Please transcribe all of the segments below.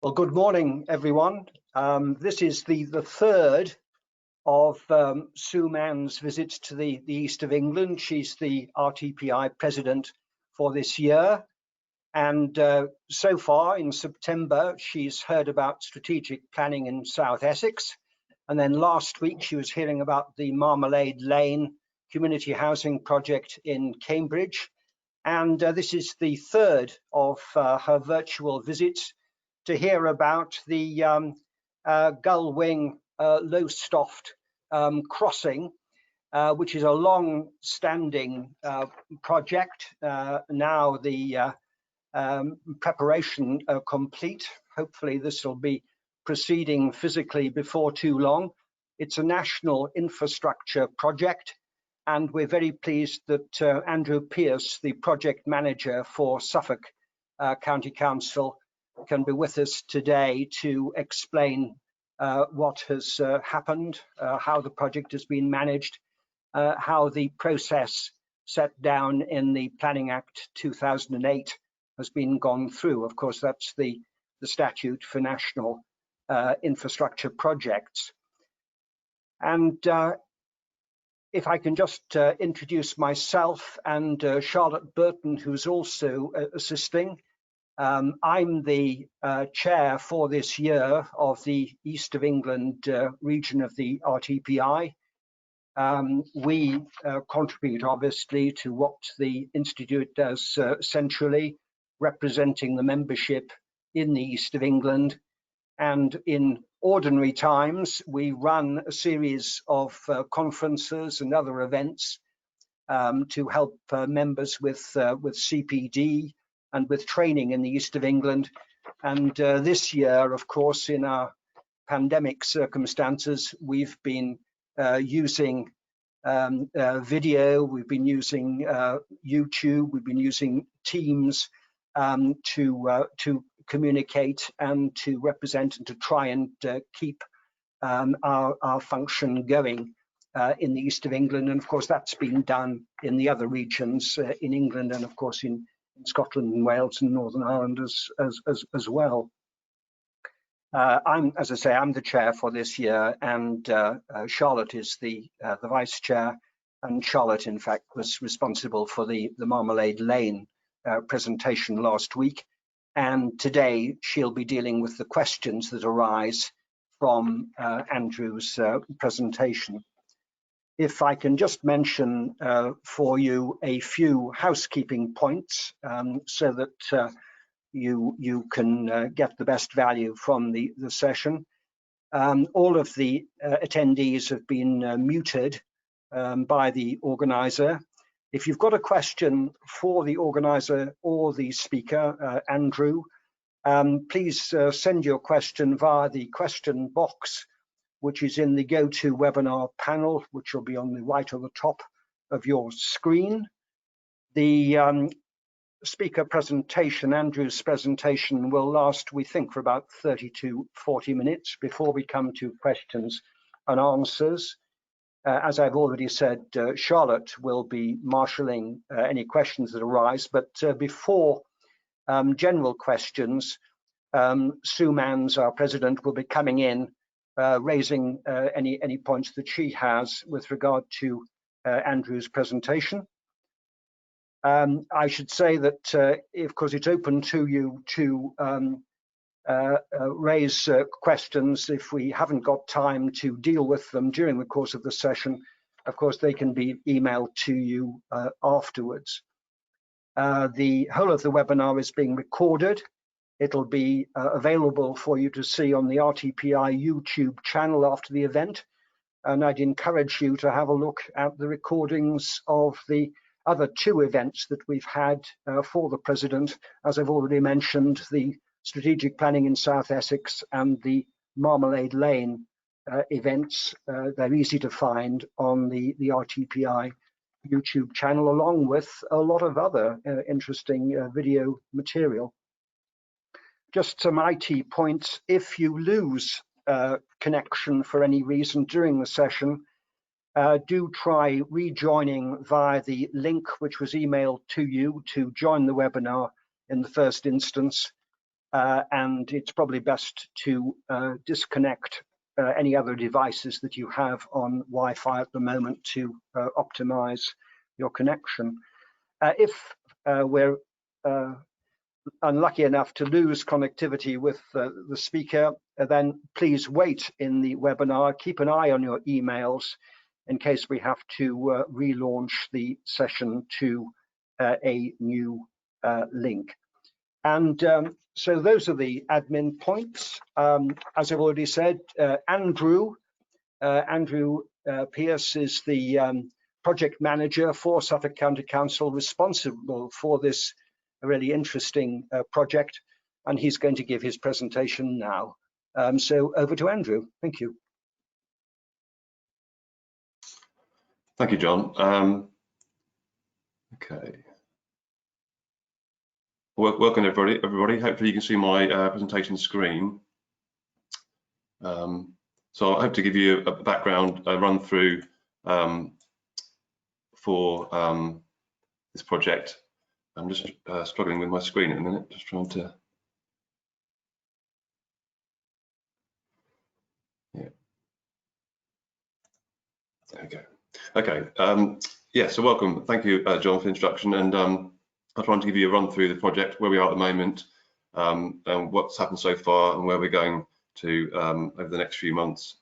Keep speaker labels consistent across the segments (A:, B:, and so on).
A: Well, good morning, everyone. This is the third of Sue Mann's visits to the east of England. She's the RTPI president for this year. And so far in September, she's heard about strategic planning in South Essex. And then last week, she was hearing about the Marmalade Lane community housing project in Cambridge. And this is the third of her virtual visits to hear about the Gull Wing Lowestoft crossing, which is a long-standing project. Now the preparation complete. Hopefully this will be proceeding physically before too long. It's a national infrastructure project, and we're very pleased that Andrew Pearce, the project manager for Suffolk County Council, can be with us today to explain what has happened, how the project has been managed, how the process set down in the Planning Act 2008 has been gone through. Of course, that's the statute for national infrastructure projects. And if I can just introduce myself and Charlotte Burton, who's also assisting. I'm the chair for this year of the East of England region of the RTPI. We contribute obviously to what the Institute does centrally, representing the membership in the East of England. And in ordinary times, we run a series of conferences and other events to help members with CPD and with training in the East of England. And this year, of course, in our pandemic circumstances, we've been using video, we've been using YouTube, we've been using Teams to communicate and to represent and to try and keep our function going in the East of England. And of course, that's been done in the other regions in England, and of course in Scotland and Wales and Northern Ireland as well. As I say, I'm the chair for this year, and Charlotte is the vice chair. And Charlotte, in fact, was responsible for the Marmalade Lane presentation last week. And today she'll be dealing with the questions that arise from Andrew's presentation. If I can just mention for you a few housekeeping points so that you can get the best value from the session. All of the attendees have been muted by the organizer. If you've got a question for the organizer or the speaker, Andrew, please send your question via the question box, which is in the GoToWebinar panel, which will be on the right or the top of your screen. The speaker presentation, Andrew's presentation, will last, we think, for about 30 to 40 minutes before we come to questions and answers. As I've already said, Charlotte will be marshalling any questions that arise, but before general questions, Sue Mann's, our president, will be coming in raising any points that she has with regard to Andrew's presentation. I should say that, of course, it's open to you to raise questions. If we haven't got time to deal with them during the course of the session, of course, they can be emailed to you afterwards. The whole of the webinar is being recorded. It'll be available for you to see on the RTPI YouTube channel after the event. And I'd encourage you to have a look at the recordings of the other two events that we've had for the president. As I've already mentioned, the strategic planning in South Essex and the Marmalade Lane events. They're easy to find on the RTPI YouTube channel, along with a lot of other interesting video material. Just some IT points. If you lose connection for any reason during the session, do try rejoining via the link which was emailed to you to join the webinar in the first instance. and it's probably best to disconnect any other devices that you have on Wi-Fi at the moment to optimize your connection. If we're unlucky enough to lose connectivity with the speaker, then please wait in the webinar. Keep an eye on your emails in case we have to relaunch the session to a new link. And so those are the admin points. As I've already said, Andrew Pearce is the project manager for Suffolk County Council, responsible for this really interesting project, and he's going to give his presentation now. So over to Andrew. Thank you.
B: Thank you, John. Okay. Welcome everybody. Hopefully you can see my presentation screen. So I hope to give you a background, a run through for this project. I'm just struggling with my screen at the minute, just trying to. Yeah. There we go. Okay. Yeah. So welcome. Thank you, John, for the introduction. And I'm trying to give you a run through the project, where we are at the moment, and what's happened so far, and where we're going to over the next few months.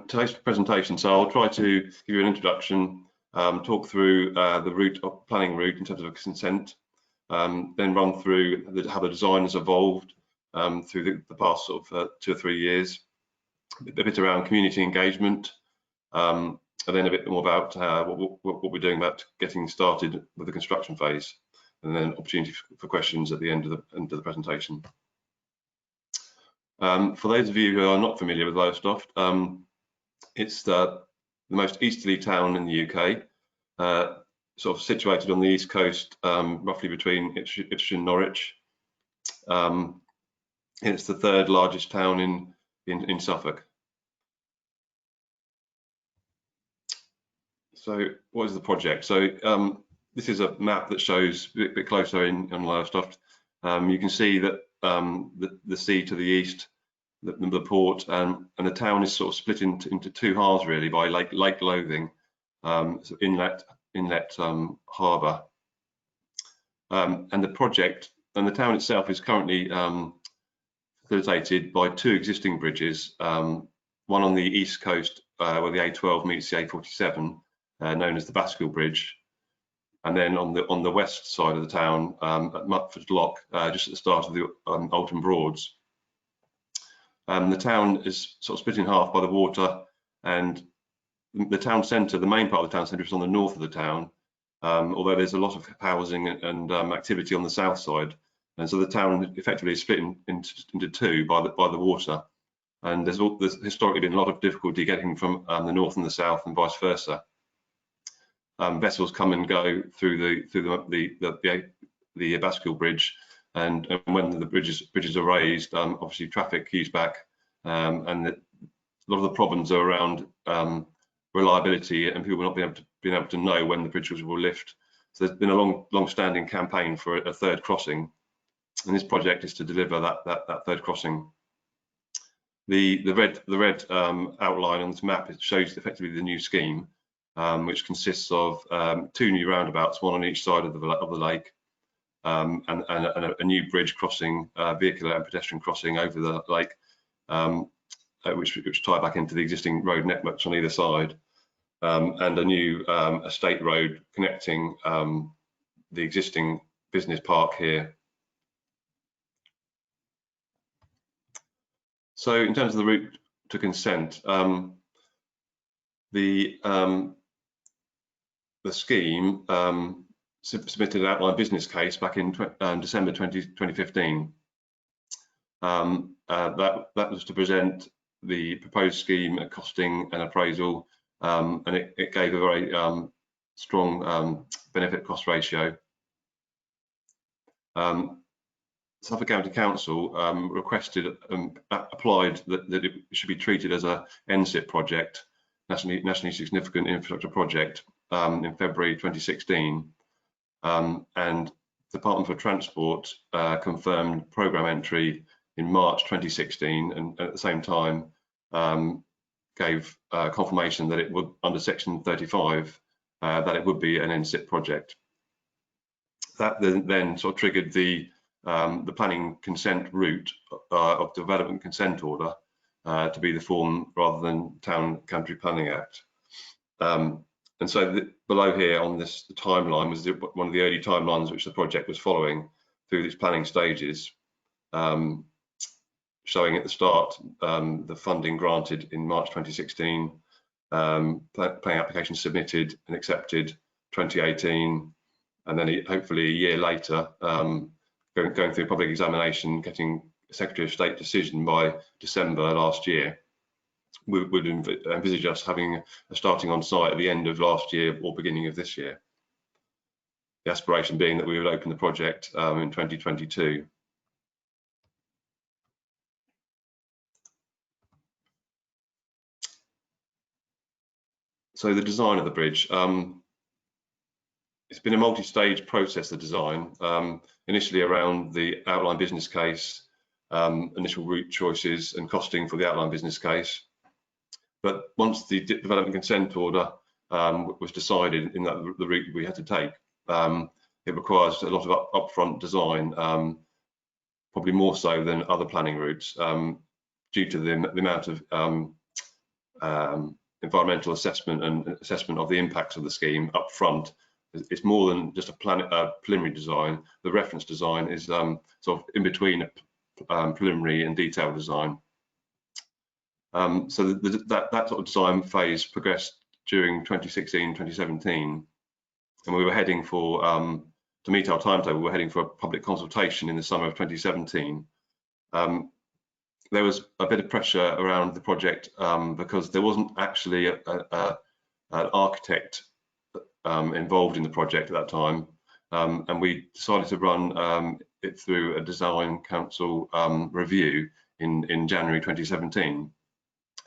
B: Today's presentation, so I'll try to give you an introduction, talk through the planning route in terms of consent, then run through how the design has evolved through the past sort of 2 or 3 years, a bit around community engagement, and then a bit more about what we're doing about getting started with the construction phase, and then opportunity for questions at the end of the presentation. For those of you who are not familiar with Lowestoft, it's the most easterly town in the UK, sort of situated on the east coast, roughly between Ipswich and Norwich. It's the 3rd largest town in Suffolk. So what is the project? So this is a map that shows a bit closer on Lowestoft. You can see that the sea to the east, the port, and the town is sort of split into 2 halves really by Lake Lothing, so inlet harbour, and the project and the town itself is currently facilitated by 2 existing bridges, one on the east coast where the A12 meets the A47, known as the Bascule Bridge, and then on the west side of the town at Mutford Lock, just at the start of the Alton Broads. The town is sort of split in half by the water, and the town centre, the main part of the town centre, is on the north of the town, although there's a lot of housing and activity on the south side, and so the town effectively is split into 2 by the water, and there's historically been a lot of difficulty getting from the north and the south and vice versa. Vessels come and go through the Bascule Bridge, and when the bridges are raised, obviously traffic queues back, and a lot of the problems are around reliability and people not being able to know when the bridges will lift. So there's been a long-standing campaign for a 3rd crossing, and this project is to deliver that 3rd crossing. The red outline on this map, it shows effectively the new scheme, which consists of 2 new roundabouts, one on each side of the lake, and a new bridge crossing, vehicular and pedestrian crossing over the lake, which tie back into the existing road networks on either side, and a new estate road connecting the existing business park here. So in terms of the route to consent, the scheme submitted an outline business case back in December 2015. That was to present the proposed scheme, costing and appraisal, and it gave a very strong benefit cost ratio. Suffolk County Council requested, applied that it should be treated as a NSIP project, nationally significant infrastructure project in February 2016, and the Department for Transport confirmed programme entry in March 2016, and at the same time gave confirmation that it would, under Section 35, that it would be an NSIP project. That then sort of triggered the planning consent route of Development Consent Order to be the form rather than Town Country Planning Act. And so below here on this timeline was one of the early timelines which the project was following through these planning stages, showing at the start the funding granted in March 2016, planning application submitted and accepted 2018, and then hopefully a year later going through public examination, getting a Secretary of State decision by December last year. We would envisage us having a starting on site at the end of last year or beginning of this year. The aspiration being that we would open the project in 2022. So the design of the bridge. It's been a multi-stage process, the design, initially around the outline business case, initial route choices and costing for the outline business case. But once the Development Consent Order was decided in that the route we had to take, it requires a lot of upfront design, probably more so than other planning routes, due to the amount of environmental assessment and assessment of the impacts of the scheme up front. It's more than just a preliminary design. The reference design is sort of in between a preliminary and detailed design. So that sort of design phase progressed during 2016, 2017, and we were heading for, to meet our timetable, we were heading for a public consultation in the summer of 2017. There was a bit of pressure around the project because there wasn't actually an architect involved in the project at that time, and we decided to run it through a design council review in January 2017.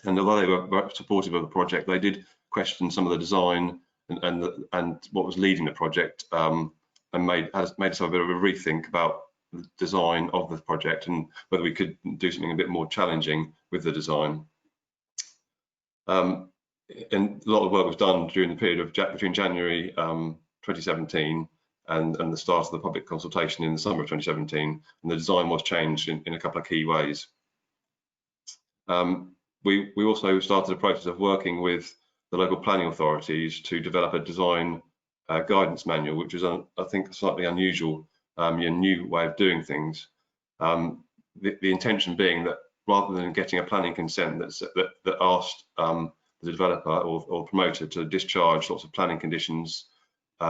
B: And although they were supportive of the project, they did question some of the design and what was leading the project, and made us a bit of a rethink about the design of the project and whether we could do something a bit more challenging with the design. And a lot of work was done during the period of between January 2017 and the start of the public consultation in the summer of 2017, and the design was changed in a couple of key ways. We also started a process of working with the local planning authorities to develop a design guidance manual, which was, I think, a slightly unusual, a new way of doing things. The intention being that rather than getting a planning consent that asked the developer or promoter to discharge lots of planning conditions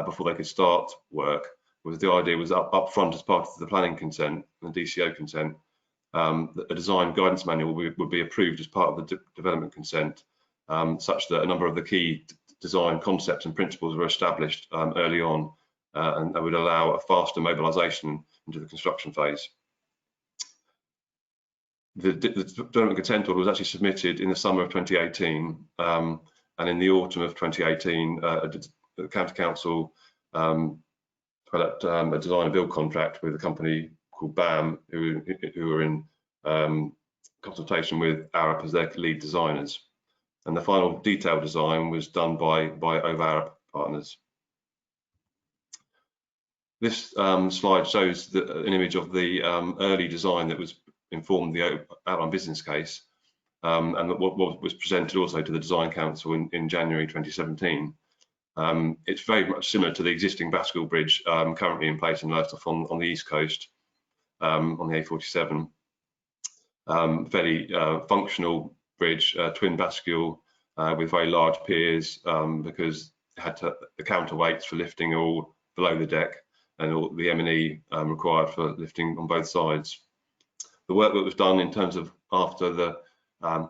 B: before they could start work, the idea was up front as part of the planning consent, the DCO consent, that a design guidance manual would be approved as part of the development consent, such that a number of the key design concepts and principles were established early on, and that would allow a faster mobilisation into the construction phase. The development consent order was actually submitted in the summer of 2018, and in the autumn of 2018, the County Council developed a design and build contract with a company called BAM, who were in consultation with Arup as their lead designers, and the final detailed design was done by Arup partners. This slide shows an image of the early design that was informed the outline business case, and what was presented also to the Design Council in January 2017. It's very much similar to the existing bascule bridge currently in place in Lowestoft on the east coast, on the A47. Fairly functional bridge, twin bascule with very large piers, because it had the counterweights for lifting all below the deck, and all the M&E required for lifting on both sides. The work that was done in terms of after the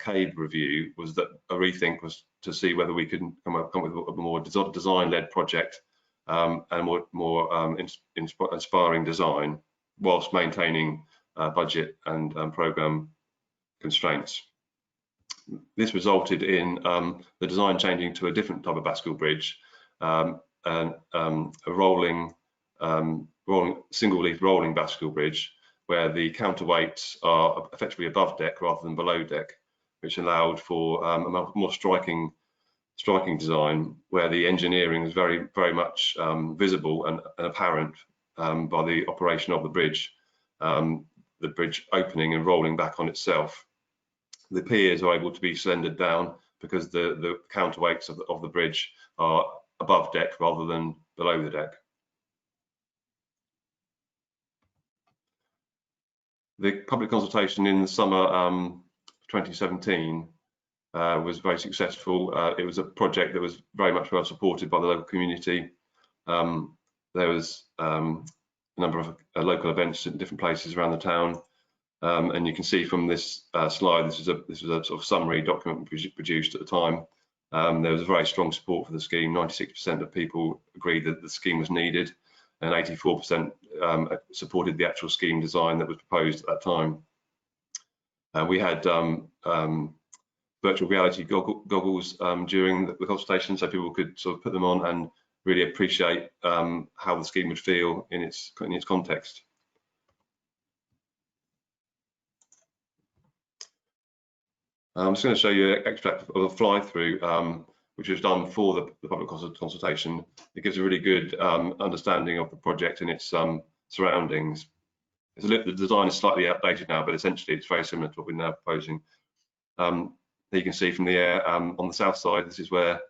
B: cave review was that a rethink was to see whether we could come up with a more design-led project and a more inspiring design, whilst maintaining budget and programme constraints. This resulted in the design changing to a different type of bascule bridge, and a rolling single leaf rolling bascule bridge, where the counterweights are effectively above deck rather than below deck, which allowed for a more striking design, where the engineering is very much visible and apparent by the operation of the bridge opening and rolling back on itself. The piers are able to be slendered down because the counterweights of the bridge are above deck rather than below the deck. The public consultation in the summer 2017 was very successful. It was a project that was very much well supported by the local community. There was a number of local events in different places around the town, and you can see from this slide, this was a sort of summary document produced at the time. There was a very strong support for the scheme. 96% of people agreed that the scheme was needed, and 84% supported the actual scheme design that was proposed at that time. We had virtual reality goggles during the consultation, so people could sort of put them on and really appreciate how the scheme would feel in its context. I'm just going to show you an extract of a fly-through, which was done for the public consultation. It gives a really good understanding of the project and its surroundings. The design is slightly outdated now, but essentially it's very similar to what we're now proposing. There you can see from the air on the south side, this is where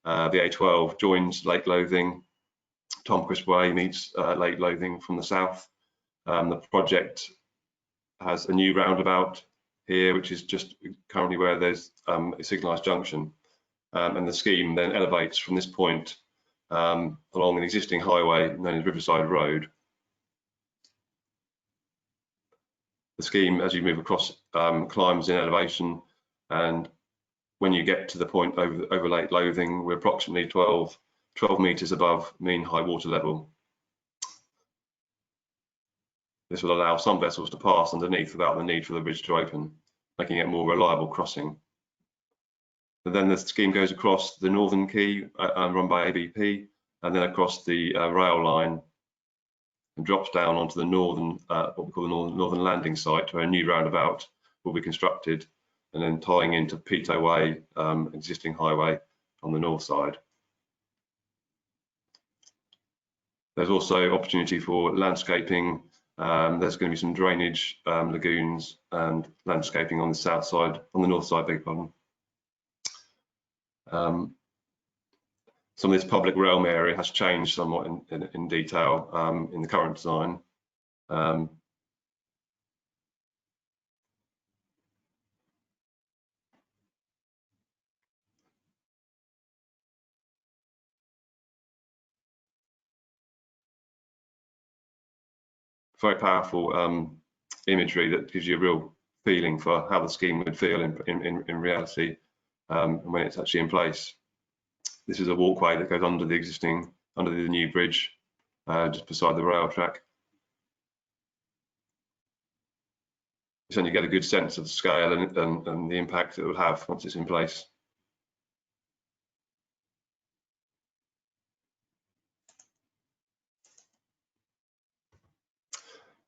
B: the A12 joins Lake Lothing. Tomcrisp Way meets Lake Lothing from the south. The project has a new roundabout here, which is just currently where there's a signalised junction. And the scheme then elevates from this point along an existing highway known as Riverside Road. The scheme, as you move across, climbs in elevation, and when you get to the point over Lake Lothing, we're approximately 12 metres above mean high water level. This will allow some vessels to pass underneath without the need for the bridge to open, making it a more reliable crossing. And then the scheme goes across the northern quay run by ABP, and then across the rail line and drops down onto the northern, what we call the northern landing site, where a new roundabout will be constructed, and then tying into Peto Way, existing highway on the north side. There's also opportunity for landscaping. There's going to be some drainage, lagoons, and landscaping on the south side, on the north side, beg your pardon. Some of this public realm area has changed somewhat in detail in the current design. Very powerful imagery that gives you a real feeling for how the scheme would feel in reality when it's actually in place. This is a walkway that goes under the new bridge, just beside the rail track. So you get a good sense of the scale and the impact it will have once it's in place.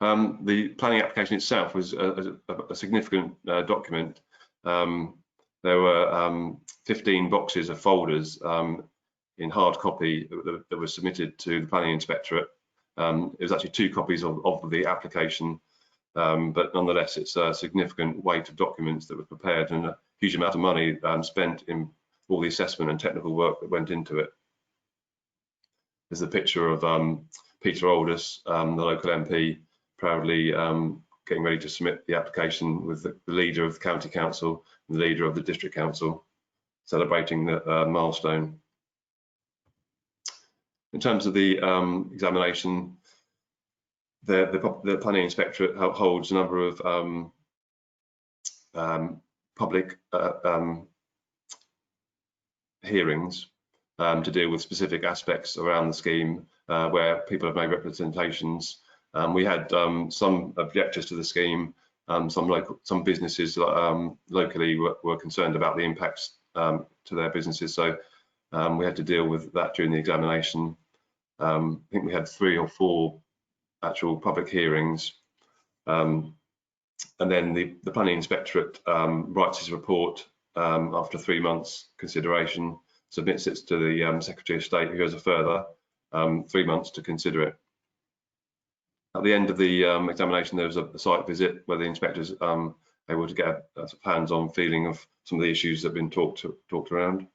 B: The planning application itself was a significant document. There were 15 boxes of folders in hard copy that were submitted to the Planning Inspectorate. It was actually 2 copies of the application, but nonetheless it's a significant weight of documents that were prepared and a huge amount of money spent in all the assessment and technical work that went into it. There's a picture of Peter Aldous, the local MP, proudly getting ready to submit the application with the leader of the County Council and the leader of the District Council, celebrating the milestone. In terms of the examination, the Planning Inspectorate holds a number of public hearings to deal with specific aspects around the scheme where people have made representations. We had some objectors to the scheme Some businesses locally were concerned about the impacts to their businesses, so we had to deal with that during the examination. I think we had 3 or 4 actual public hearings, and then the Planning Inspectorate writes his report after 3 months consideration, submits it to the Secretary of State, who has a further 3 months to consider it. At the end of the examination, there was a site visit where the inspectors able to get a hands-on feeling of some of the issues that have been talked around.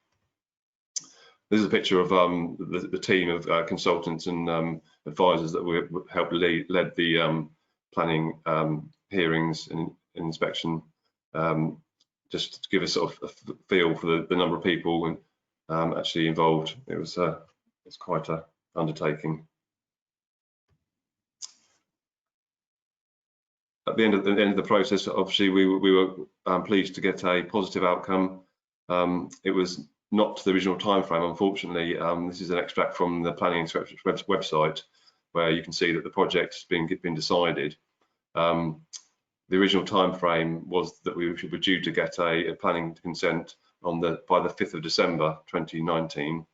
B: This is a picture of the team of consultants and advisors that led the planning hearings and inspection, just to give us sort of a feel for the number of people actually involved. It's quite an undertaking. At the end of the process, obviously we were pleased to get a positive outcome. It was not to the original timeframe, unfortunately. This is an extract from the Planning Inspectorate website, where you can see that the project's been decided. The original timeframe was that we were due to get a planning consent by the 5th of December 2019.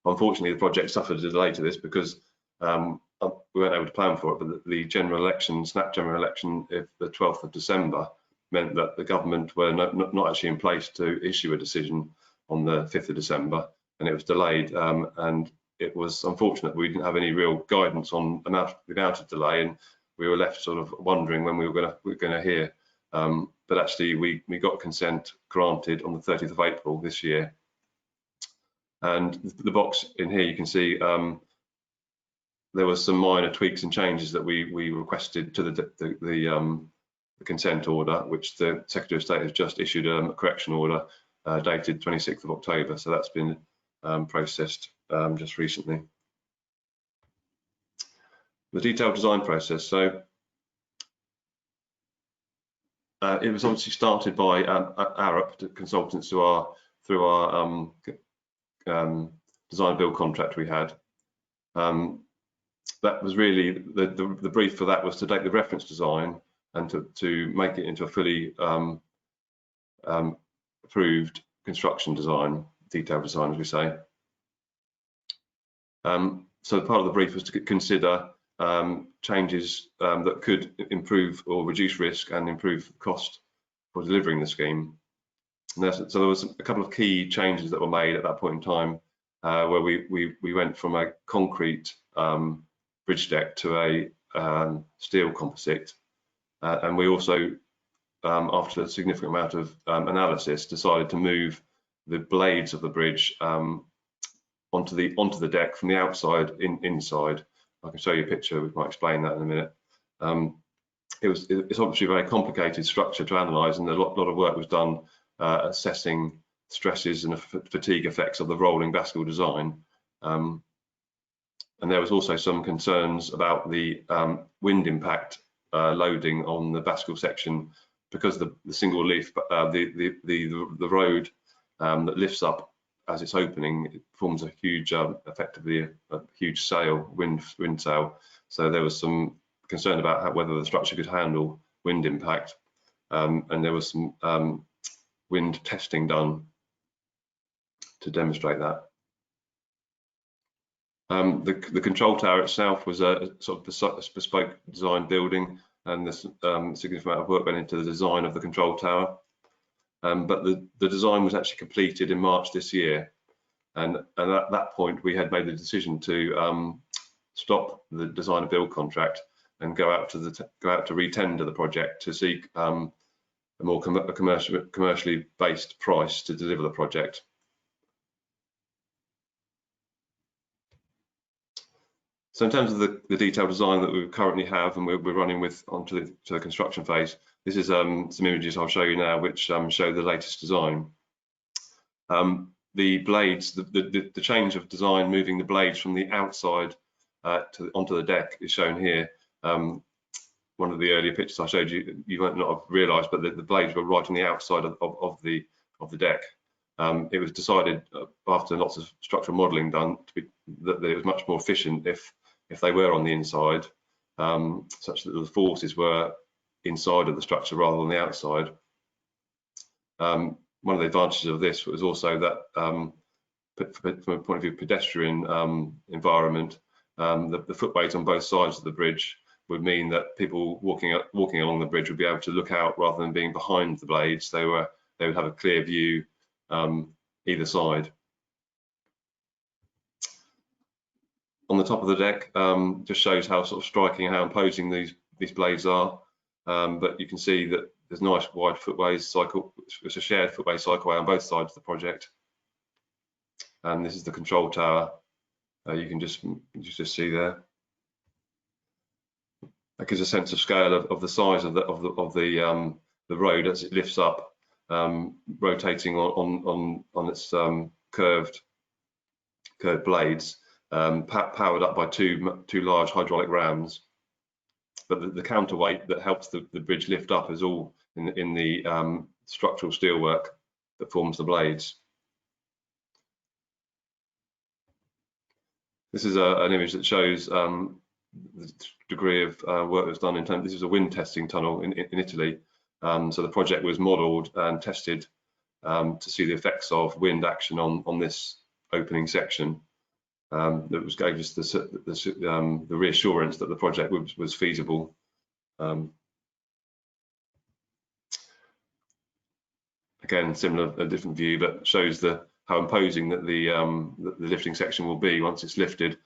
B: Unfortunately, the project suffered a delay to this because we weren't able to plan for it, but the general election, snap general election of the 12th of December meant that the government were not actually in place to issue a decision on the 5th of December, and it was delayed, and it was unfortunate we didn't have any real guidance on the amount of delay, and we were left sort of wondering when we were going to hear. But actually we got consent granted on the 30th of April this year. And the box in here, you can see there was some minor tweaks and changes that we requested to the consent order, which the Secretary of State has just issued a correction order dated 26th of October. So that's been processed just recently. The detailed design process. So it was obviously started by Arup consultants through our design build contract we had. That was really the brief for that was to take the reference design and to make it into a fully approved construction design, detailed design, as we say. So part of the brief was to consider changes that could improve or reduce risk and improve cost for delivering the scheme. And so there was a couple of key changes that were made at that point in time, where we went from a concrete bridge deck to a steel composite, and we also, after a significant amount of analysis, decided to move the blades of the bridge onto the deck from the outside inside. I can show you a picture. We might explain that in a minute. It's obviously a very complicated structure to analyse, and a lot of work was done assessing stresses and fatigue effects of the rolling bascule design. And there was also some concerns about the wind impact loading on the bascule section, because the single leaf, the road that lifts up as it's opening, it forms a huge, effectively a huge sail, wind sail. So there was some concern about whether the structure could handle wind impact, and there was some wind testing done to demonstrate that. The control tower itself was a sort of bespoke design building, and there's significant amount of work went into the design of the control tower. But the design was actually completed in March this year, and at that point we had made the decision to stop the design and build contract and go out to re-tender the project to seek a more commercially based price to deliver the project. So in terms of the detailed design that we currently have and we're running with onto the construction phase, this is some images I'll show you now, which show the latest design. The blades, the change of design, moving the blades from the outside onto the deck is shown here. One of the earlier pictures I showed you, you might not have realised, but the blades were right on the outside of the deck. It was decided after lots of structural modelling done that it was much more efficient if they were on the inside, such that the forces were inside of the structure rather than the outside. One of the advantages of this was also that from a point of view of pedestrian environment, the footways on both sides of the bridge would mean that people walking along the bridge would be able to look out rather than being behind the blades. They would have a clear view either side. On the top of the deck, just shows how sort of striking, how imposing these blades are. But you can see that there's nice wide footways cycle. It's a shared footway cycleway on both sides of the project. And this is the control tower. You can just see there. That gives a sense of scale of the size of the road as it lifts up, rotating on its curved blades, powered up by two large hydraulic rams. But the counterweight that helps the bridge lift up is all in the structural steelwork that forms the blades. This is an image that shows the degree of work that's done in terms. This is a wind testing tunnel in Italy. So the project was modelled and tested to see the effects of wind action on this opening section. That gave us the reassurance that the project was feasible. Again, similar, a different view, but shows how imposing that the lifting section will be once it's lifted.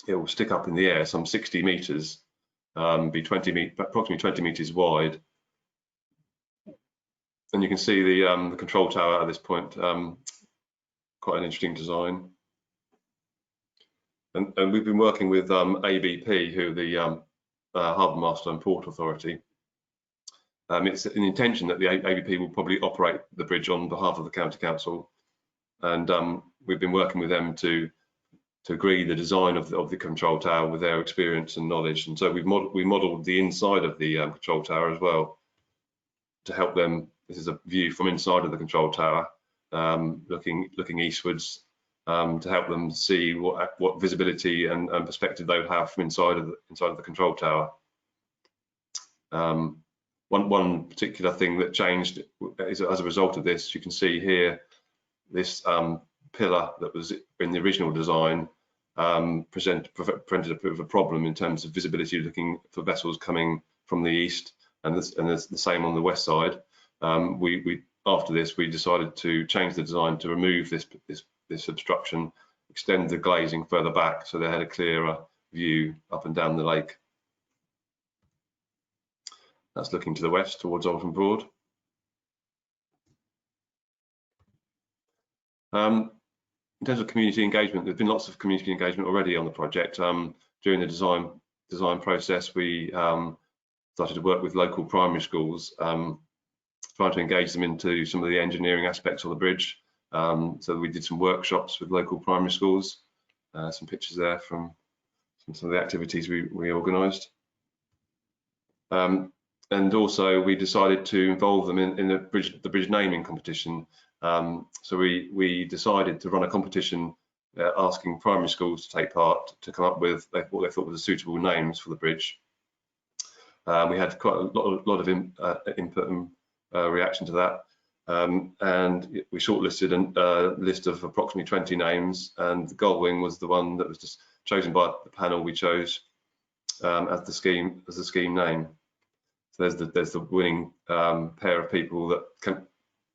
B: It will stick up in the air some 60 meters, be approximately 20 meters wide. And you can see the control tower at this point, quite an interesting design. And we've been working with ABP, who are the Harbour Master and Port Authority. It's an intention that the ABP will probably operate the bridge on behalf of the County Council, and we've been working with them to agree the design of the control tower with their experience and knowledge. And so we modelled the inside of the control tower as well to help them. This is a view from inside of the control tower, looking eastwards, to help them see what visibility and perspective they would have from inside of the control tower. One particular thing that changed is, as a result of this, you can see here this pillar that was in the original design presented a bit of a problem in terms of visibility, looking for vessels coming from the east, and the same on the west side. After this, we decided to change the design to remove this obstruction, extend the glazing further back so they had a clearer view up and down the lake. That's looking to the west towards Alton Broad. In terms of community engagement, there's been lots of community engagement already on the project. During the design process, we started to work with local primary schools, trying to engage them into some of the engineering aspects of the bridge. So we did some workshops with local primary schools. Some pictures there from some of the activities we organised. And also we decided to involve them in the bridge naming competition. So we decided to run a competition asking primary schools to take part, to come up with what they thought were the suitable names for the bridge. We had quite a lot of input and reaction to that. And we shortlisted a list of approximately 20 names, and the Gull Wing was the one that was just chosen by the panel we chose as the scheme name. So there's the winning pair of people that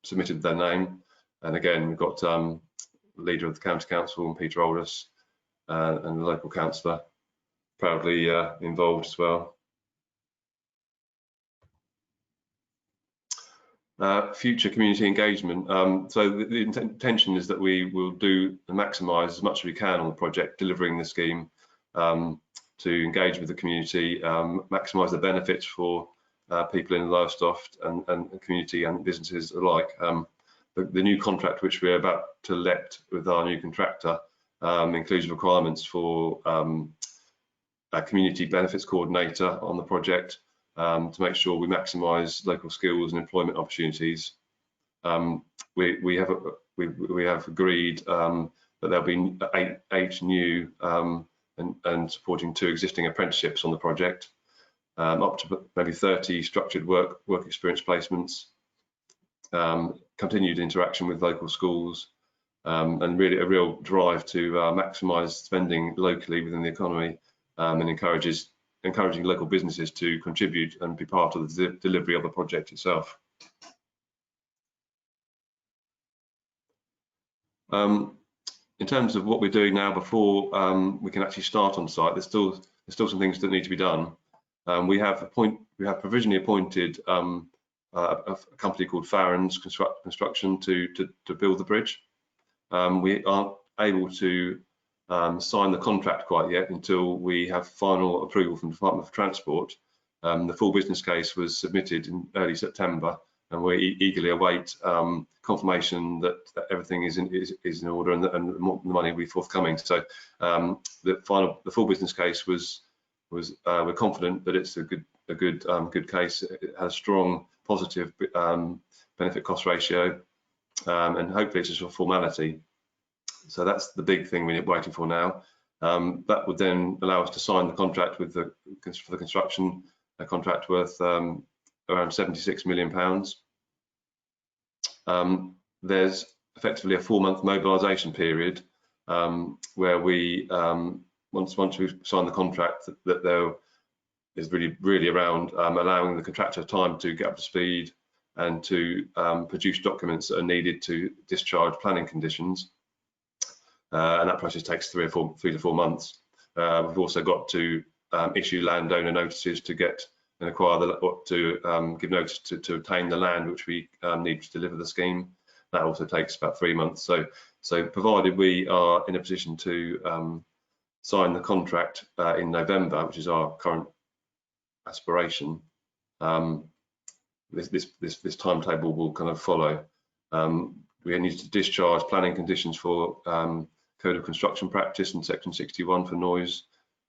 B: submitted their name, and again we've got the leader of the County Council, and Peter Aldous, and the local councillor proudly involved as well. Future community engagement. So the intention is that we will do and maximise as much as we can on the project, delivering the scheme, to engage with the community, maximise the benefits for people in Lowestoft and the community and businesses alike. The new contract which we're about to let with our new contractor includes requirements for a community benefits coordinator on the project, to make sure we maximise local skills and employment opportunities. We have agreed that there'll be eight new and supporting 2 existing apprenticeships on the project. up to maybe 30 structured work experience placements, continued interaction with local schools, and really a real drive to maximise spending locally within the economy, and encouraging local businesses to contribute and be part of the delivery of the project itself. In terms of what we're doing now before we can actually start on site, there's still some things that need to be done. We have provisionally appointed a company called Farron's Construction to build the bridge. We aren't able to sign the contract quite yet until we have final approval from the Department for Transport. The full business case was submitted in early September, and we eagerly await confirmation that everything is in order and the money will be forthcoming. So the full business case was we're confident that it's a good case. It has strong positive benefit cost ratio, and hopefully it's just a formality. So that's the big thing we're waiting for now. That would then allow us to sign the contract with for the construction, a contract worth around £76 million. There's effectively a 4-month mobilisation period where we, once we've signed the contract, that there is really around allowing the contractor time to get up to speed and to produce documents that are needed to discharge planning conditions. And that process takes 3 to 4 months. We've also got to issue landowner notices to get and acquire give notice to obtain the land which we need to deliver the scheme. That also takes about 3 months. So provided we are in a position to sign the contract in November, which is our current aspiration, this timetable will kind of follow. We need to discharge planning conditions for Code of Construction Practice and Section 61 for noise,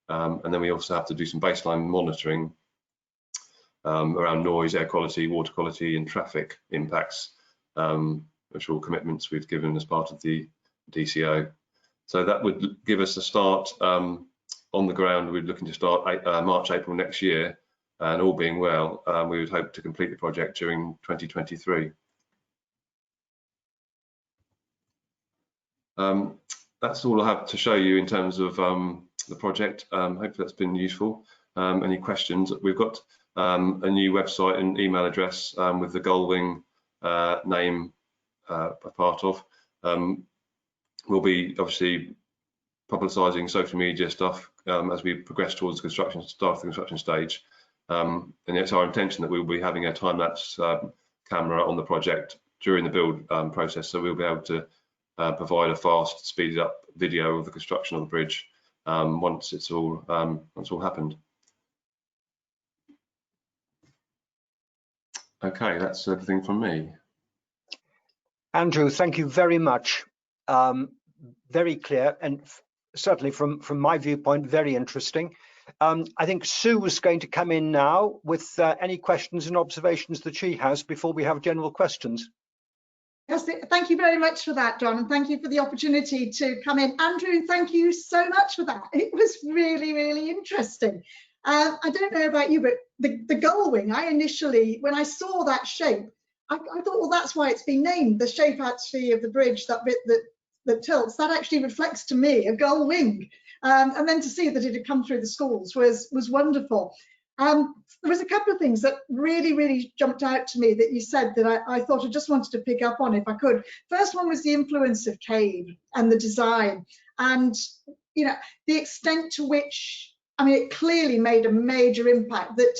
B: and then we also have to do some baseline monitoring around noise, air quality, water quality and traffic impacts, which are all commitments we've given as part of the DCO. So that would give us a start on the ground. We're looking to start March, April next year, and all being well, we would hope to complete the project during 2023. That's all I have to show you in terms of the project. Hopefully that's been useful. Any questions? We've got a new website and email address with the Gull Wing name a part of. We'll be obviously publicising social media stuff as we progress towards the start of the construction stage. And it's our intention that we'll be having a time-lapse camera on the project during the build process, so we'll be able to provide a fast, speeded up video of the construction of the bridge once it's all happened. Okay, that's everything from me.
A: Andrew, thank you very much. Very clear, and certainly from my viewpoint, very interesting. I think Sue was going to come in now with any questions and observations that she has before we have general questions.
C: Yes, thank you very much for that, John, and thank you for the opportunity to come in. Andrew, thank you so much for that. It was really, really interesting. I don't know about you, but the Gull Wing, I initially, when I saw that shape, I thought, well, that's why it's been named, the shape actually of the bridge, that bit that tilts, that actually reflects to me a gull wing. And then to see that it had come through the schools was wonderful. There was a couple of things that really, really jumped out to me that you said that I thought I just wanted to pick up on if I could. First one was the influence of cave and the design, and you know, the extent to which, I mean, it clearly made a major impact. That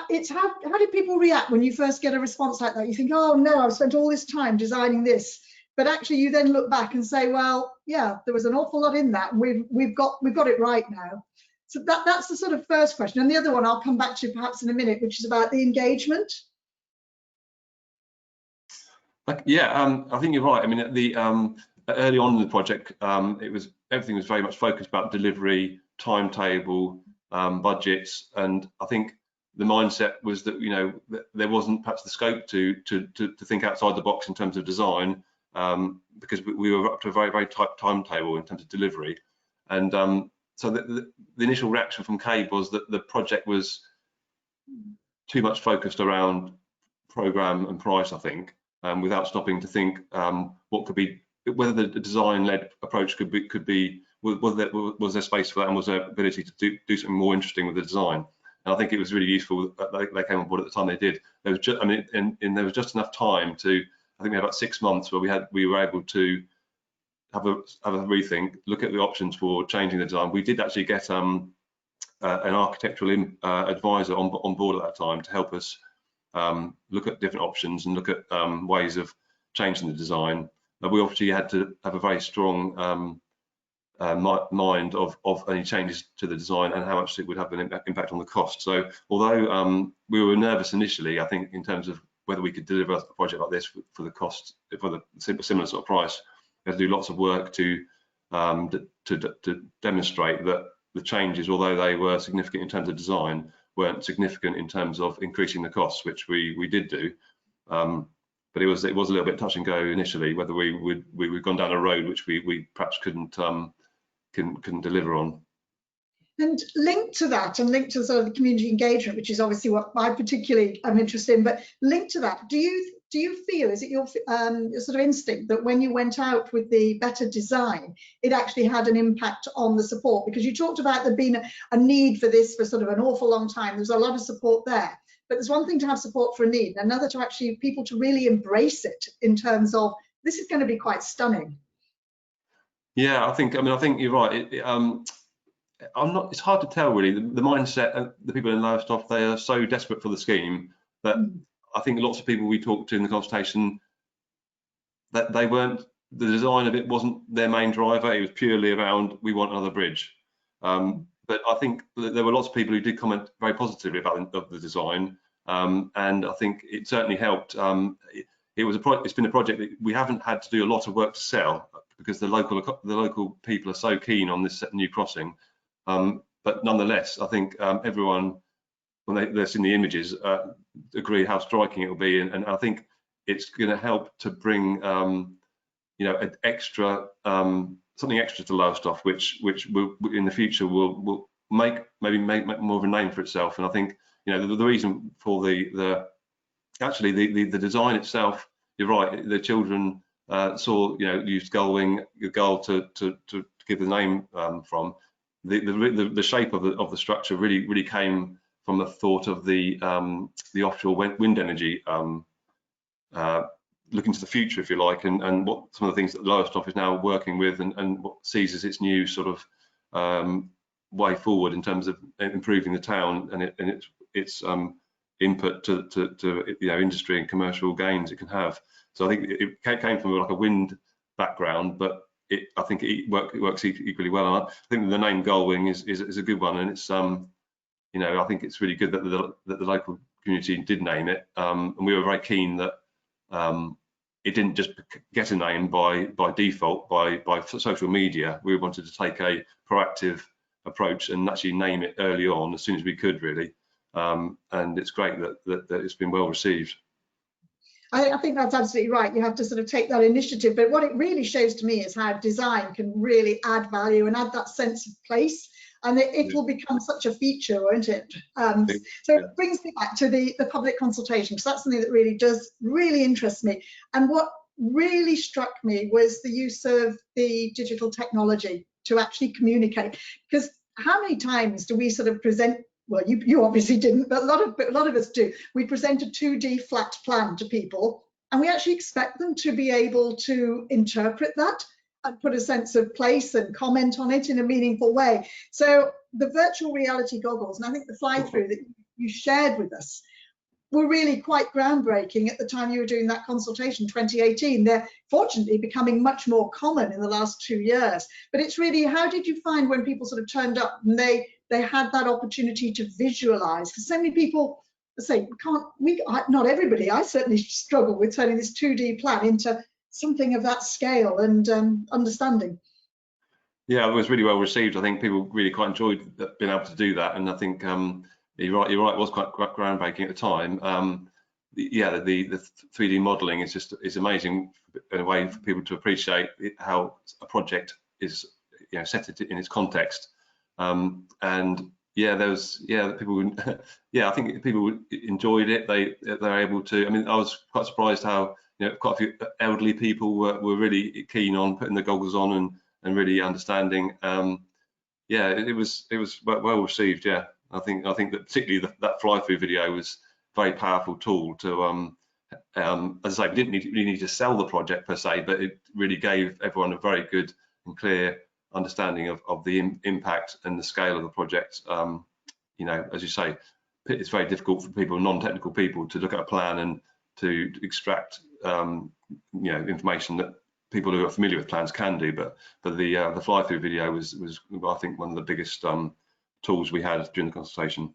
C: it's how do people react when you first get a response like that? You think, oh no, I've spent all this time designing this, but actually you then look back and say, well, yeah, there was an awful lot in that, and we've got it right now. So that's the sort of first question. And the other one I'll come back to perhaps in a minute, which is about the engagement.
B: Yeah, I think you're right. I mean, at the early on in the project, everything was very much focused about delivery, timetable, budgets, and I think the mindset was that, you know, there wasn't perhaps the scope to think outside the box in terms of design, because we were up to a very, very tight timetable in terms of delivery. And so the initial reaction from CABE was that the project was too much focused around program and price, I think, without stopping to think what could be, whether the design-led approach could be was there space for that, and was there ability to do something more interesting with the design. And I think it was really useful that they came on board at the time they did. There was just, I mean, and there was just enough time to, I think we had about 6 months where we were able to have a rethink, look at the options for changing the design. We did actually get an architectural advisor on board at that time to help us look at different options and look at ways of changing the design. We obviously had to have a very strong mind of any changes to the design and how much it would have an impact on the cost. So although we were nervous initially, I think in terms of whether we could deliver a project like this for the cost, for the similar sort of price, we had to do lots of work to demonstrate that the changes, although they were significant in terms of design, weren't significant in terms of increasing the costs, which we did do. But it was a little bit touch and go initially, whether we would gone down a road which we perhaps couldn't deliver on. And
C: linked to that, and linked to sort of the community engagement, which is obviously what I particularly am interested in, but linked to that, do you feel, is it your sort of instinct that when you went out with the better design, it actually had an impact on the support? Because you talked about there being a need for this for sort of an awful long time. There's a lot of support there, but there's one thing to have support for a need, and another to actually people to really embrace it in terms of this is going to be quite stunning.
B: Yeah, I think you're right. It's hard to tell really. The mindset of the people in Lowestoft, they are so desperate for the scheme that I think lots of people we talked to in the consultation, that the design of it wasn't their main driver. It was purely around, we want another bridge. But I think there were lots of people who did comment very positively about the design, and I think it certainly helped. It's been a project that we haven't had to do a lot of work to sell, because the local people are so keen on this new crossing. But nonetheless, I think everyone, when they've seen the images, agree how striking it will be, and I think it's going to help to bring you know, an extra something extra to Lowestoft, which will, in the future will maybe make more of a name for itself. And I think, you know, the reason for the design itself, you're right, the children saw, you know, used Gull Wing, the gull to give the name from. The shape of the structure really came from the thought of the offshore wind energy, looking to the future, if you like, and what some of the things that Lowestoft is now working with, and what sees as its new sort of way forward in terms of improving the town and its input to you know, industry and commercial gains it can have. So I think it came from like a wind background, but I think it works equally well. And I think the name Gull Wing is a good one, and it's you know, I think it's really good that the local community did name it, and we were very keen that it didn't just get a name by default by social media. We wanted to take a proactive approach and actually name it early on, as soon as we could, really. And it's great that it's been well received.
C: I think that's absolutely right. You have to sort of take that initiative, but what it really shows to me is how design can really add value and add that sense of place, and it will become such a feature, won't it? So it brings me back to the public consultation, because that's something that really interests me. And what really struck me was the use of the digital technology to actually communicate, because how many times do we sort of present, well, you obviously didn't, but a lot of us do. We present a 2D flat plan to people, and we actually expect them to be able to interpret that and put a sense of place and comment on it in a meaningful way. So the virtual reality goggles, and I think the fly-through that you shared with us, were really quite groundbreaking at the time you were doing that consultation, 2018. They're fortunately becoming much more common in the last 2 years. But it's really, how did you find when people sort of turned up and they had that opportunity to visualize? Because so many people say, not everybody, I certainly struggle with turning this 2D plan into something of that scale and understanding. Yeah,
B: it was really well received. I think people really quite enjoyed being able to do that, and I think you're right, it was quite groundbreaking at the time. The 3D modelling is amazing in a way for people to appreciate how a project is, you know, set it in its context. And yeah, there was people. Yeah, I think people enjoyed it. They're able to. I mean, I was quite surprised how quite a few elderly people were really keen on putting the goggles on and really understanding. Yeah, it was well received. Yeah, I think that particularly that fly-through video was a very powerful tool to. As I say, we didn't really need to sell the project per se, but it really gave everyone a very good and clear understanding of the impact and the scale of the project. As you say, it's very difficult for people, non-technical people, to look at a plan and to extract information that people who are familiar with plans can do. But the fly-through video was I think one of the biggest tools we had during the consultation.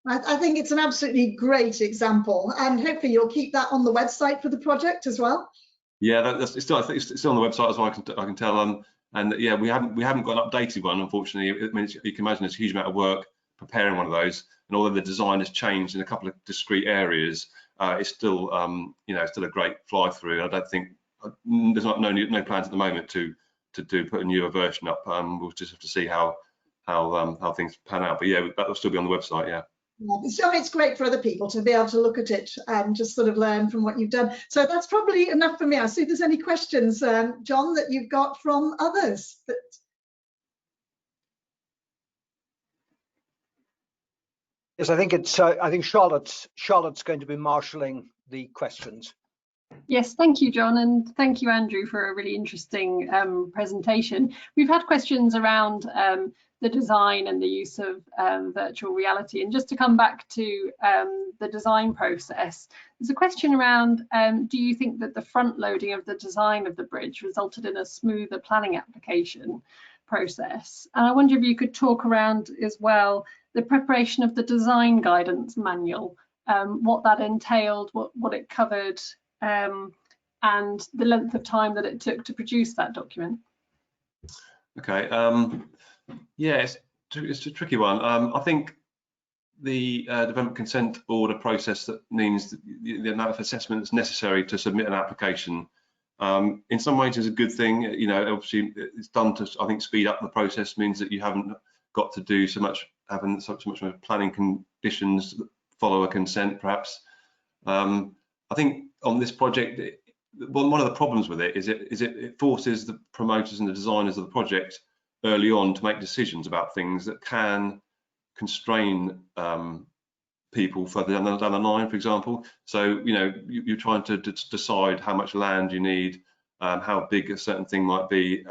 C: I think it's an absolutely great example, and hopefully you'll keep that on the website for the project as well.
B: Yeah, it's still on the website as well. I can tell. And yeah, we haven't got an updated one, unfortunately. I mean, you can imagine there's a huge amount of work preparing one of those, and although the design has changed in a couple of discrete areas, it's still still a great fly through. I don't think there's no plans at the moment to put a newer version up. We'll just have to see how things pan out. But yeah, that will still be on the website. Yeah.
C: It's great for other people to be able to look at it and just sort of learn from what you've done. So that's probably enough for me. I'll see if there's any questions, John, that you've got from others.
A: Yes, I think Charlotte's going to be marshalling the questions.
D: Yes, thank you, John, and thank you, Andrew, for a really interesting presentation. We've had questions around the design and the use of virtual reality. And just to come back to the design process, there's a question around, do you think that the front loading of the design of the bridge resulted in a smoother planning application process? And I wonder if you could talk around as well the preparation of the design guidance manual, what that entailed, what it covered, and the length of time that it took to produce that document.
B: Okay. Yeah, it's a tricky one. I think the development consent order process, that means the amount of assessment that's necessary to submit an application, in some ways is a good thing. Obviously it's done to, I think, speed up the process, means that you haven't got to do so much planning conditions that follow a consent, perhaps. I think on this project, one of the problems with it is it forces the promoters and the designers of the project early on to make decisions about things that can constrain people further down the line, for example. So you're trying to decide how much land you need, how big a certain thing might be,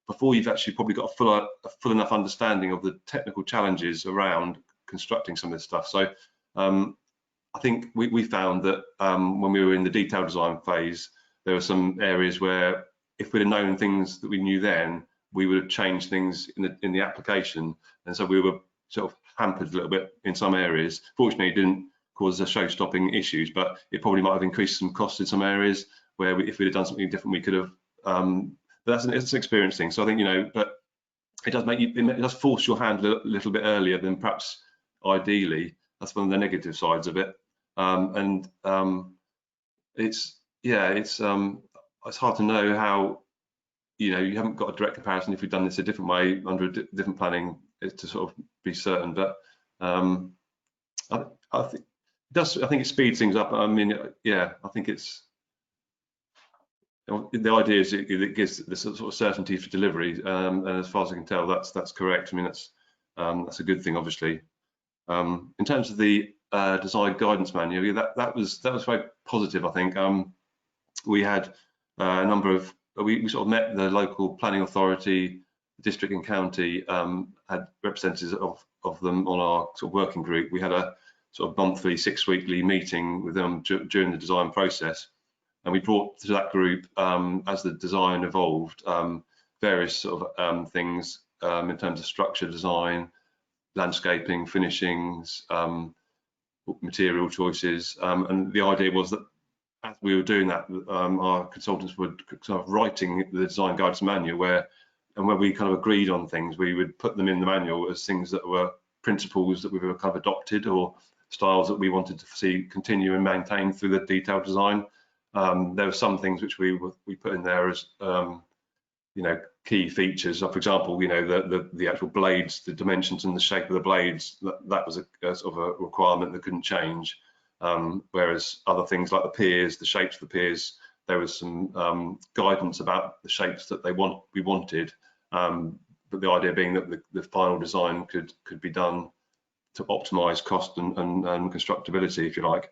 B: before you've actually probably got a full enough understanding of the technical challenges around constructing some of this stuff. So I think we found that when we were in the detailed design phase, there were some areas where if we'd have known things that we knew then, we would have changed things in the application, and so we were sort of hampered a little bit in some areas. Fortunately, it didn't cause us show-stopping issues, but it probably might have increased some costs in some areas where if we'd have done something different, we could have. But it's an experience thing. So I think but it does force your hand a little bit earlier than perhaps ideally. That's one of the negative sides of it. It's hard to know how. You haven't got a direct comparison if you've done this a different way under a different planning to sort of be certain, but I think it speeds things up. I mean, yeah, I think it's the idea is it gives the sort of certainty for delivery, and as far as I can tell, that's correct. I mean, that's a good thing, obviously. In terms of the design guidance manual, that was very positive. I think we had a number of. We sort of met the local planning authority, district and county, had representatives of them on our sort of working group. We had a sort of monthly, 6-weekly meeting with them during the design process, and we brought to that group, as the design evolved, various sort of things in terms of structure design, landscaping, finishings, material choices, and the idea was that as we were doing that, our consultants would sort of writing the design guidance manual where we kind of agreed on things, we would put them in the manual as things that were principles that we were kind of adopted or styles that we wanted to see continue and maintain through the detailed design. There were some things which we put in there as key features. So for example, the actual blades, the dimensions and the shape of the blades, that was a sort of a requirement that couldn't change. Whereas other things like the piers, the shapes of the piers, there was some guidance about the shapes that we wanted. But the idea being that the final design could be done to optimize cost and constructability, if you like.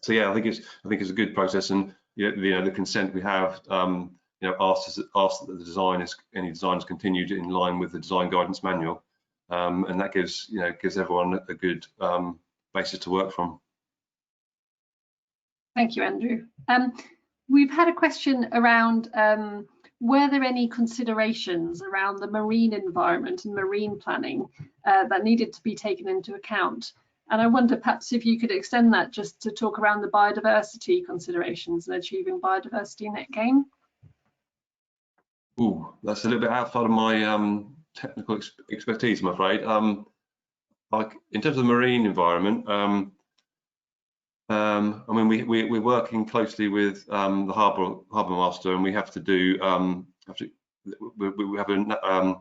B: So yeah, I think it's a good process, and the consent we have asks that the design any design is continued in line with the design guidance manual, and that gives everyone a good basis to work from.
D: Thank you, Andrew. We've had a question around were there any considerations around the marine environment and marine planning that needed to be taken into account? And I wonder perhaps if you could extend that just to talk around the biodiversity considerations and achieving biodiversity net gain.
B: Ooh, that's a little bit outside of my technical expertise, I'm afraid. Like in terms of the marine environment, I mean, we're working closely with the harbour master, and we have to do we have a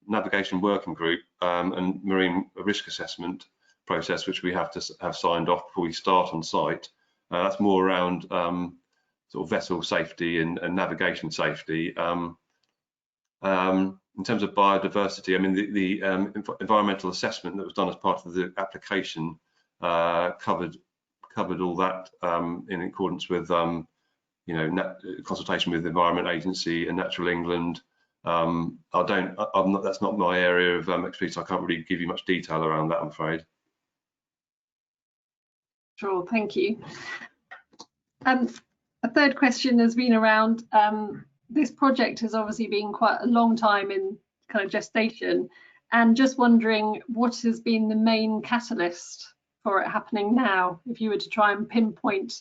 B: navigation working group and marine risk assessment process, which we have to have signed off before we start on site. That's more around sort of vessel safety and navigation safety. In terms of biodiversity, I mean, the environmental assessment that was done as part of the application covered all that in accordance with consultation with the Environment Agency and Natural England. That's not my area of expertise. I can't really give you much detail around that, I'm afraid.
D: Sure, thank you. A third question has been around this project has obviously been quite a long time in kind of gestation, and just wondering what has been the main catalyst for it happening now, if you were to try and pinpoint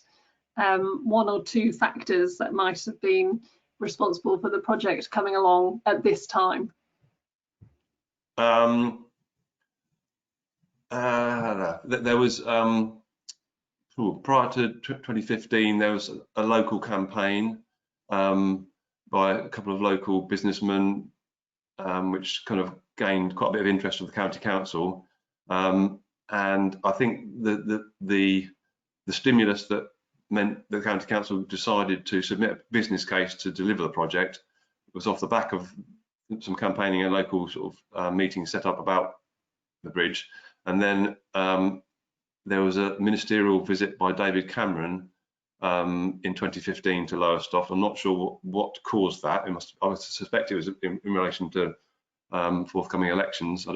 D: one or two factors that might have been responsible for the project coming along at this time.
B: There was prior to 2015, there was a local campaign by a couple of local businessmen, which kind of gained quite a bit of interest with the county council. And I think the stimulus that meant the county council decided to submit a business case to deliver the project was off the back of some campaigning and local sort of meetings set up about the bridge. And then there was a ministerial visit by David Cameron in 2015 to Lowestoft. I'm not sure what caused that. I would suspect it was in relation to forthcoming elections.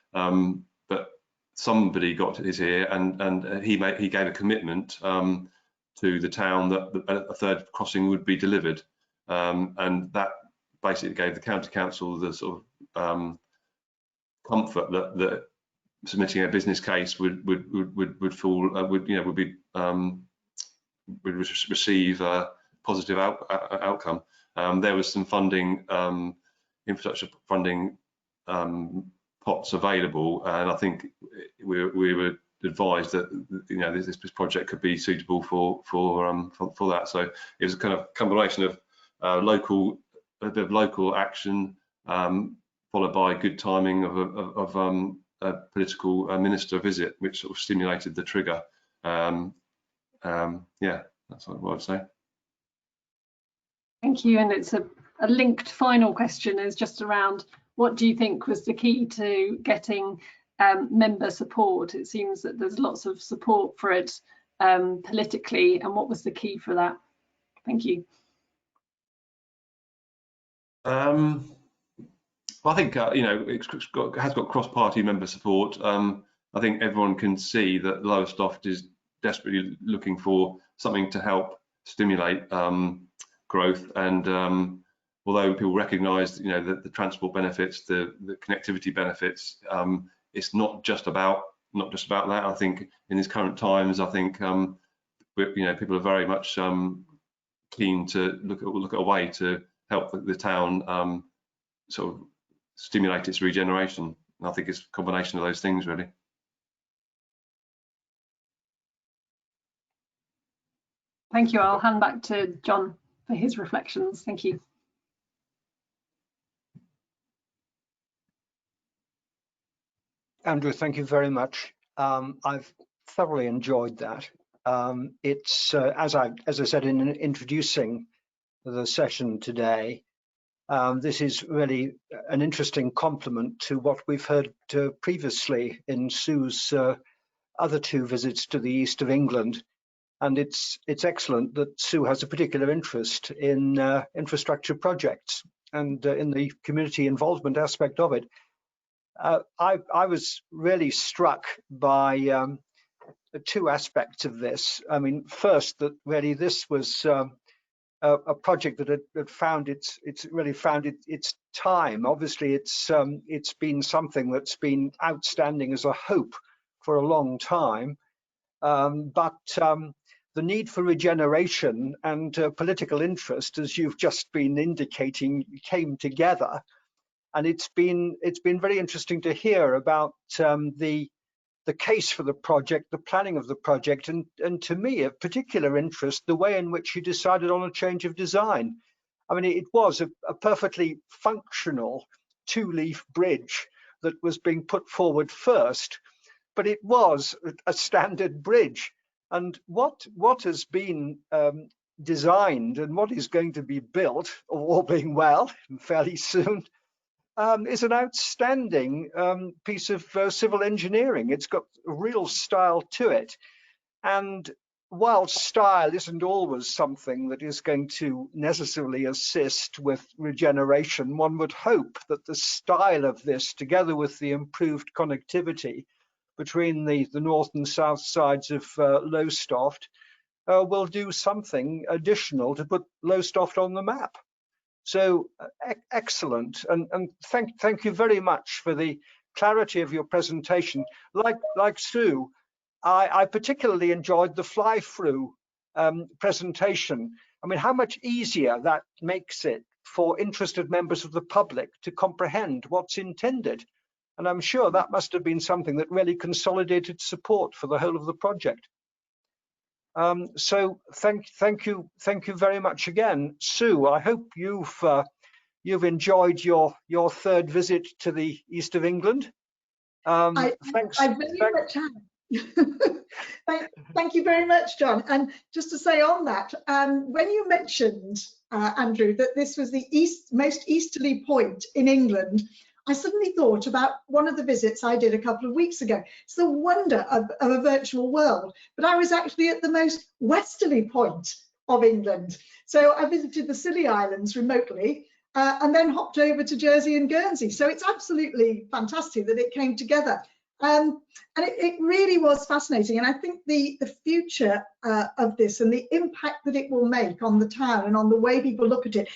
B: But somebody got his ear, and he gave a commitment to the town that a third crossing would be delivered, and that basically gave the county council the sort of comfort that submitting a business case would receive a positive outcome. There was some funding, infrastructure funding pots available, and I think we were advised that this project could be suitable for that. So it was a kind of combination of a bit of local action, followed by good timing of a political minister visit, which sort of stimulated the trigger. Yeah, that's what I'd say.
D: Thank you. And it's a linked final question, is just around what do you think was the key to getting member support? It seems that there's lots of support for it politically, and what was the key for that? Thank you.
B: Well, I think it has got cross-party member support. I think everyone can see that Lowestoft is desperately looking for something to help stimulate growth, and although people recognise the transport benefits, the connectivity benefits, it's not just about that. I think in these current times, I think people are very much keen to look at a way to help the town sort of stimulate its regeneration. And I think it's a combination of those things, really.
D: Thank you. I'll hand back to John for his reflections. Thank you.
A: Andrew, thank you very much. I've thoroughly enjoyed that. It's as I said in introducing the session today, this is really an interesting complement to what we've heard previously in Sue's other two visits to the east of England. And it's excellent that Sue has a particular interest in infrastructure projects and in the community involvement aspect of it. I was really struck by two aspects of this. I mean, first, that really this was a project that had found its time. Obviously, it's been something that's been outstanding as a hope for a long time, but the need for regeneration and political interest, as you've just been indicating, came together, and it's been very interesting to hear about the case for the project, the planning of the project, and to me of particular interest, the way in which you decided on a change of design. I mean, it was a perfectly functional two-leaf bridge that was being put forward first, but it was a standard bridge. And what has been designed and what is going to be built, all being well, fairly soon, is an outstanding piece of civil engineering. It's got a real style to it. And while style isn't always something that is going to necessarily assist with regeneration, one would hope that the style of this, together with the improved connectivity between the north and south sides of Lowestoft, will do something additional to put Lowestoft on the map. So excellent, and thank you very much for the clarity of your presentation. Like Sue, I particularly enjoyed the fly-through presentation. I mean, how much easier that makes it for interested members of the public to comprehend what's intended. And I'm sure that must have been something that really consolidated support for the whole of the project. So thank you very much again, Sue. I hope you've enjoyed your third visit to the east of England. Thanks.
C: I very much have. Thank you very much, John. And just to say on that, when you mentioned, Andrew, that this was the most easterly point in England, I suddenly thought about one of the visits I did a couple of weeks ago. It's the wonder of a virtual world, but I was actually at the most westerly point of England. So I visited the Scilly Islands remotely and then hopped over to Jersey and Guernsey. So it's absolutely fantastic that it came together. And it really was fascinating. And I think the future of this and the impact that it will make on the town and on the way people look at it,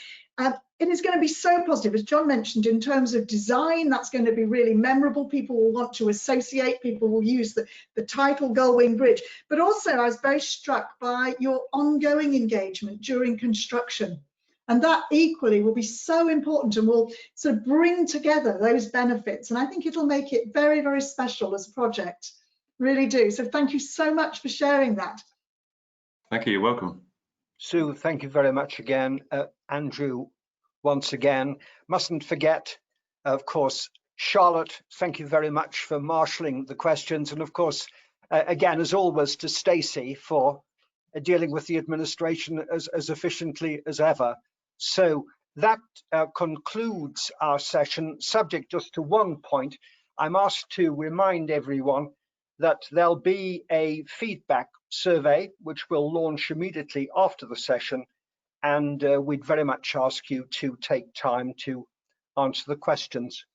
C: it is going to be so positive, as John mentioned, in terms of design. That's going to be really memorable. People will want to associate, people will use the title Gull Wing Bridge. But also I was very struck by your ongoing engagement during construction. And that equally will be so important and will sort of bring together those benefits. And I think it'll make it very, very special as a project. Really do. So thank you so much for sharing that.
B: Thank you. You're welcome.
A: Sue, thank you very much again. Andrew, once again, mustn't forget, of course, Charlotte, thank you very much for marshalling the questions. And of course, again, as always, to Stacey for dealing with the administration as efficiently as ever. So that concludes our session, subject just to one point. I'm asked to remind everyone that there'll be a feedback survey, which will launch immediately after the session. And we'd very much ask you to take time to answer the questions.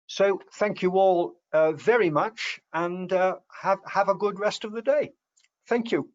A: So thank you all very much, and have a good rest of the day. Thank you.